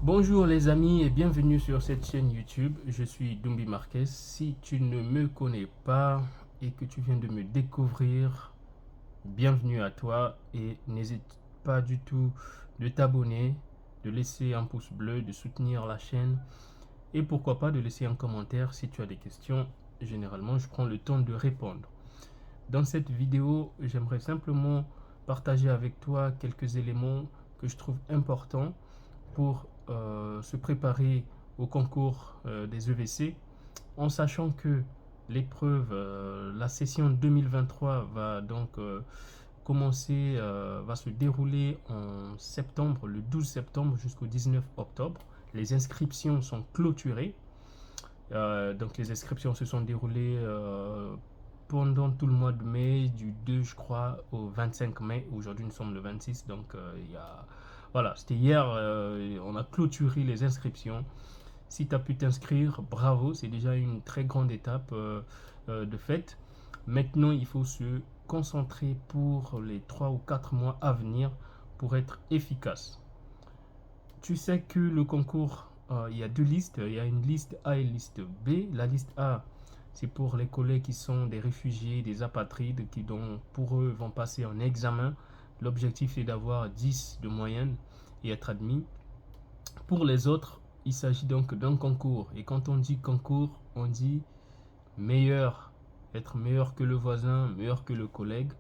Bonjour les amis et bienvenue sur cette chaîne YouTube. Je suis Dumbi Marquez. Si tu ne me connais pas et que tu viens de me découvrir, bienvenue à toi et n'hésite pas du tout de t'abonner, de laisser un pouce bleu, de soutenir la chaîne et pourquoi pas de laisser un commentaire si tu as des questions. Généralement, je prends le temps de répondre. Dans cette vidéo, j'aimerais simplement partager avec toi quelques éléments que je trouve importants pour se préparer au concours des EVC, en sachant que l'épreuve, la session 2023 va donc commencer, va se dérouler en septembre, le 12 septembre jusqu'au 19 octobre. Les inscriptions sont clôturées. Donc les inscriptions se sont déroulées pendant tout le mois de mai, du 2 je crois au 25 mai. Aujourd'hui nous sommes le 26, donc voilà, c'était hier, on a clôturé les inscriptions. Si tu as pu t'inscrire, bravo, c'est déjà une très grande étape de fait. Maintenant, il faut se concentrer pour les 3 ou 4 mois à venir pour être efficace. Tu sais que le concours, il y a deux listes. Il y a une liste A et une liste B. La liste A, c'est pour les collègues qui sont des réfugiés, des apatrides, qui donc, pour eux vont passer en examen. L'objectif est d'avoir 10 de moyenne et être admis. Pour les autres, il s'agit donc d'un concours. Et quand on dit concours, on dit meilleur, être meilleur que le voisin, meilleur que le collègue.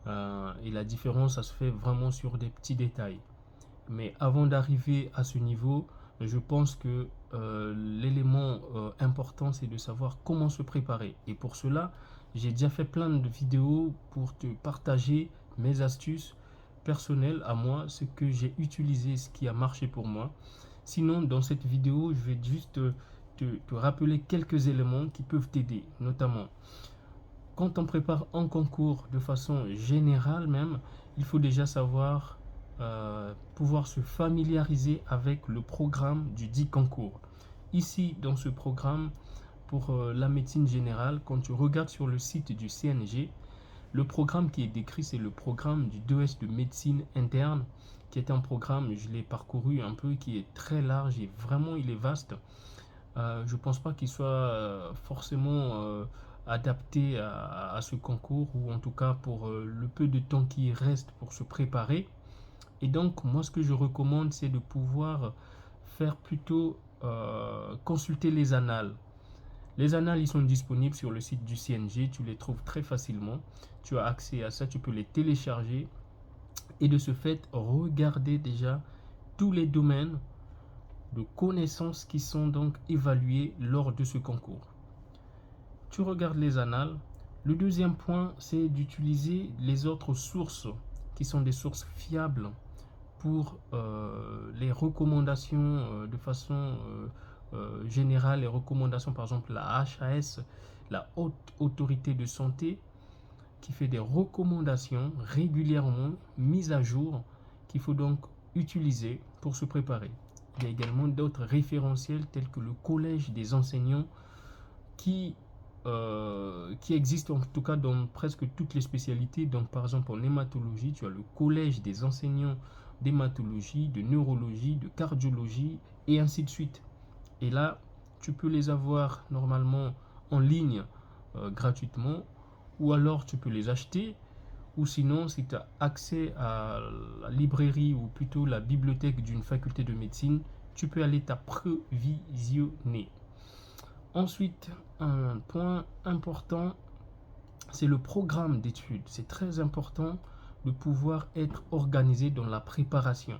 Et la différence, ça se fait vraiment sur des petits détails. Mais avant d'arriver à ce niveau, je pense que l'élément important, c'est de savoir comment se préparer. Et pour cela, j'ai déjà fait plein de vidéos pour te partager mes astuces personnelles à moi, ce que j'ai utilisé, ce qui a marché pour moi. Sinon, dans cette vidéo, je vais juste te rappeler quelques éléments qui peuvent t'aider, notamment quand on prépare un concours de façon générale même, il faut déjà savoir pouvoir se familiariser avec le programme du dit concours. Ici, dans ce programme, pour la médecine générale, quand tu regardes sur le site du CNG, le programme qui est décrit, c'est le programme du 2S de médecine interne, qui est un programme, je l'ai parcouru un peu, qui est très large et vraiment il est vaste. Je ne pense pas qu'il soit forcément adapté à ce concours, ou en tout cas pour le peu de temps qui reste pour se préparer. Et donc, moi, ce que je recommande, c'est de pouvoir faire plutôt consulter les annales. Les annales, ils sont disponibles sur le site du CNG, tu les trouves très facilement. Tu as accès à ça, tu peux les télécharger et de ce fait, regarder déjà tous les domaines de connaissances qui sont donc évalués lors de ce concours. Tu regardes les annales. Le deuxième point, c'est d'utiliser les autres sources qui sont des sources fiables pour les recommandations de façon générale, les recommandations par exemple la HAS, la Haute Autorité de Santé, qui fait des recommandations régulièrement mises à jour qu'il faut donc utiliser pour se préparer. Il y a également d'autres référentiels tels que le Collège des enseignants qui existent en tout cas dans presque toutes les spécialités. Donc par exemple en hématologie, tu as le Collège des enseignants d'hématologie, de neurologie, de cardiologie et ainsi de suite. Et là, tu peux les avoir normalement en ligne gratuitement, ou alors tu peux les acheter, ou sinon si tu as accès à la librairie ou plutôt la bibliothèque d'une faculté de médecine, tu peux aller t'approvisionner. Ensuite, un point important, c'est le programme d'études. C'est très important de pouvoir être organisé dans la préparation.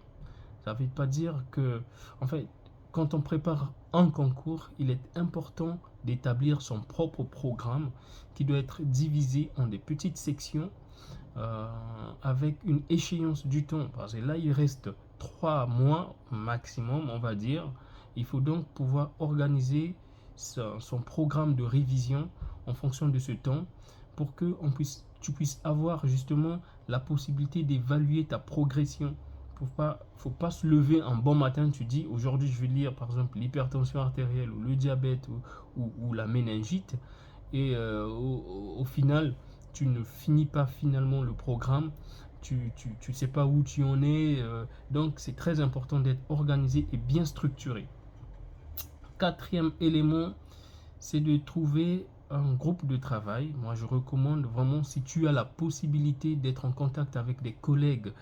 Ça ne veut pas dire que, en fait, quand on prépare un concours, il est important d'établir son propre programme qui doit être divisé en des petites sections avec une échéance du temps. Parce que là, il reste 3 mois maximum, on va dire. Il faut donc pouvoir organiser son programme de révision en fonction de ce temps pour que tu puisses avoir justement la possibilité d'évaluer ta progression. Faut pas se lever un bon matin, tu dis aujourd'hui je vais lire par exemple l'hypertension artérielle ou le diabète ou la méningite et au final tu ne finis pas finalement le programme, tu sais pas où tu en es. Donc, c'est très important d'être organisé et bien structuré. Quatrième élément, c'est de trouver un groupe de travail. Moi, je recommande vraiment, si tu as la possibilité d'être en contact avec des collègues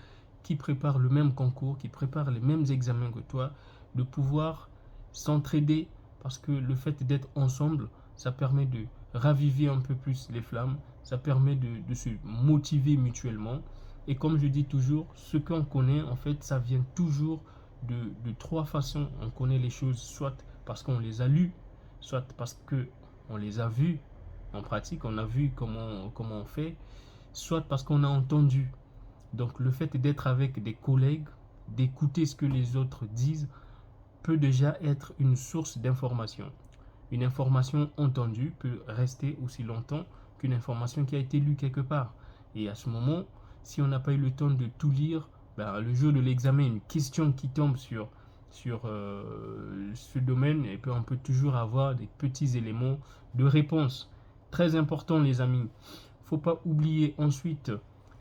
qui préparent le même concours, qui préparent les mêmes examens que toi, de pouvoir s'entraider, parce que le fait d'être ensemble, ça permet de raviver un peu plus les flammes, ça permet de se motiver mutuellement. Et comme je dis toujours, ce qu'on connaît, en fait, ça vient toujours de trois façons. On connaît les choses soit parce qu'on les a lues, soit parce qu'on les a vues en pratique, on a vu comment on fait, soit parce qu'on a entendu. Donc le fait d'être avec des collègues, d'écouter ce que les autres disent, peut déjà être une source d'information. Une information entendue peut rester aussi longtemps qu'une information qui a été lue quelque part. Et à ce moment, si on n'a pas eu le temps de tout lire, ben, le jour de l'examen, une question qui tombe sur ce domaine, et puis on peut toujours avoir des petits éléments de réponse. Très important, les amis. Il ne faut pas oublier ensuite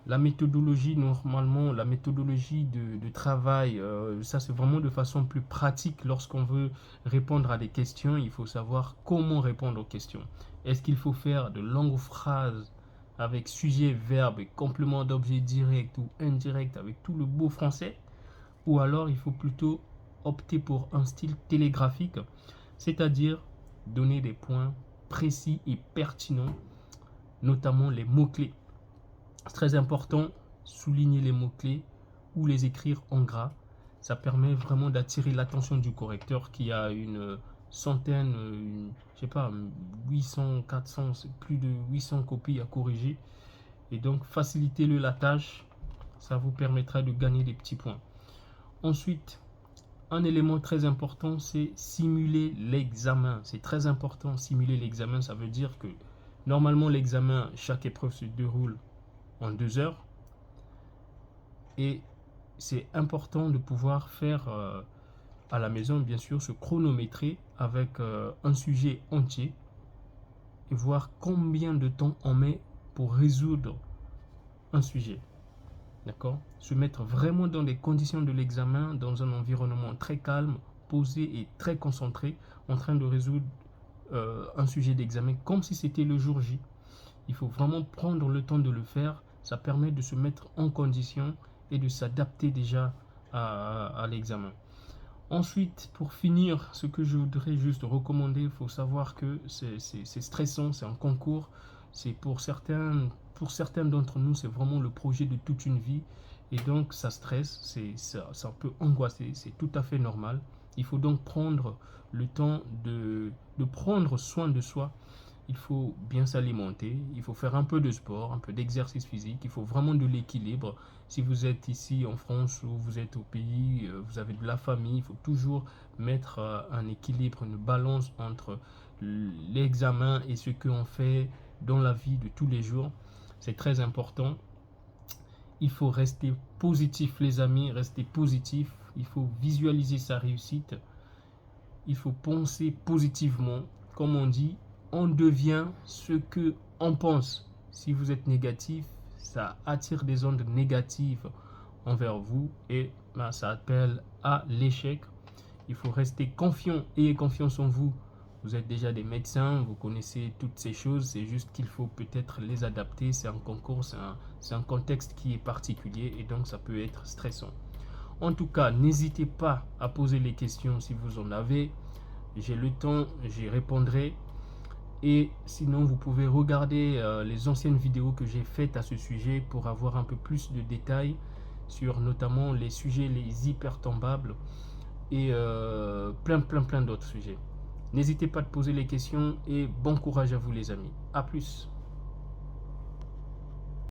la méthodologie. Normalement, la méthodologie de travail, ça c'est vraiment de façon plus pratique. Lorsqu'on veut répondre à des questions, il faut savoir comment répondre aux questions. Est-ce qu'il faut faire de longues phrases avec sujet, verbe et complément d'objet direct ou indirect avec tout le beau français? Ou alors il faut plutôt opter pour un style télégraphique, c'est-à-dire donner des points précis et pertinents, notamment les mots-clés. C'est très important, souligner les mots-clés ou les écrire en gras. Ça permet vraiment d'attirer l'attention du correcteur qui a une centaine, je sais pas, 800, 400, plus de 800 copies à corriger. Et donc, facilitez-le la tâche, ça vous permettra de gagner des petits points. Ensuite, un élément très important, c'est simuler l'examen. C'est très important, simuler l'examen. Ça veut dire que normalement, l'examen, chaque épreuve se déroule en 2 heures. Et c'est important de pouvoir faire à la maison, bien sûr, se chronométrer avec un sujet entier et voir combien de temps on met pour résoudre un sujet. D'accord? Se mettre vraiment dans les conditions de l'examen, dans un environnement très calme, posé et très concentré, en train de résoudre un sujet d'examen comme si c'était le jour J. Il faut vraiment prendre le temps de le faire. Ça permet de se mettre en condition et de s'adapter déjà à l'examen. Ensuite, pour finir, ce que je voudrais juste recommander, il faut savoir que c'est stressant, c'est un concours. C'est pour certains d'entre nous, c'est vraiment le projet de toute une vie. Et donc, ça stresse, ça peut angoisser, c'est tout à fait normal. Il faut donc prendre le temps de prendre soin de soi. Il faut bien s'alimenter, il faut faire un peu de sport, un peu d'exercice physique, il faut vraiment de l'équilibre. Si vous êtes ici en France ou vous êtes au pays, vous avez de la famille, il faut toujours mettre un équilibre, une balance entre l'examen et ce qu'on fait dans la vie de tous les jours. C'est très important. Il faut rester positif, les amis, rester positif. Il faut visualiser sa réussite. Il faut penser positivement. Comme on dit, on devient ce que on pense. Si vous êtes négatif, ça attire des ondes négatives envers vous et ça appelle à l'échec. Il faut rester confiant, ayez confiance en vous. Vous êtes déjà des médecins, vous connaissez toutes ces choses, c'est juste qu'il faut peut-être les adapter. C'est un concours, c'est un contexte qui est particulier et donc ça peut être stressant. En tout cas, n'hésitez pas à poser les questions si vous en avez. J'ai le temps, j'y répondrai. Et sinon, vous pouvez regarder les anciennes vidéos que j'ai faites à ce sujet pour avoir un peu plus de détails sur notamment les sujets les hypertombables et plein d'autres sujets. N'hésitez pas à poser les questions et bon courage à vous les amis. A plus.